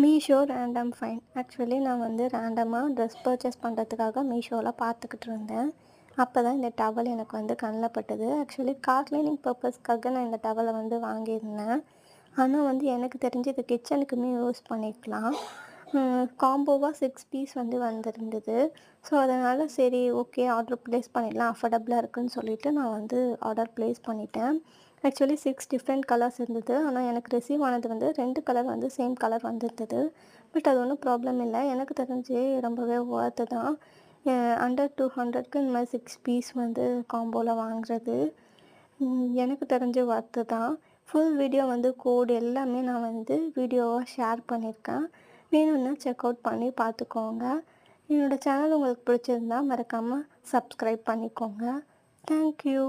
Meesho random find. Actually நான் வந்து ரேண்டமாக ட்ரெஸ் பர்ச்சேஸ் பண்ணுறதுக்காக மீஷோவில் பார்த்துக்கிட்டு இருந்தேன். அப்போ தான் இந்த டவல் எனக்கு வந்து கண்ணில் பட்டது. ஆக்சுவலி கார் கிளீனிங் பர்பஸ்க்காக நான் இந்த டவலை வந்து வாங்கியிருந்தேன். ஆனால் வந்து எனக்கு தெரிஞ்சு இது கிச்சனுக்குமே யூஸ் பண்ணிக்கலாம். காம்போவாக 6 பீஸ் வந்து வந்திருந்தது. ஸோ அதனால் சரி ஓகே ஆர்டர் ப்ளேஸ் பண்ணிடலாம், அஃபர்டபுளாக இருக்குதுன்னு சொல்லிவிட்டு நான் வந்து ஆர்டர் ப்ளேஸ் பண்ணிட்டேன். ஆக்சுவலி 6 டிஃப்ரெண்ட் கலர்ஸ் இருந்தது. ஆனால் எனக்கு ரிசீவ் ஆனது வந்து 2 கலர் வந்து சேம் கலர் வந்திருந்தது. பட் அது ஒன்றும் ப்ராப்ளம் இல்லை. எனக்கு தெரிஞ்சு ரொம்பவே ஒர்த்து தான். அண்டர் 200க்கு இந்த மாதிரி 6 பீஸ் வந்து காம்போவில் வாங்குறது எனக்கு தெரிஞ்சு ஒர்த்து தான். ஃபுல் வீடியோ வந்து கோடு எல்லாமே நான் வந்து வீடியோவாக ஷேர் பண்ணியிருக்கேன். வேணும்னா செக் அவுட் பண்ணி பார்த்துக்கோங்க. என்னோடய சேனல் உங்களுக்கு பிடிச்சிருந்தா மறக்காமல் சப்ஸ்கிரைப் பண்ணிக்கோங்க. தேங்க்யூ.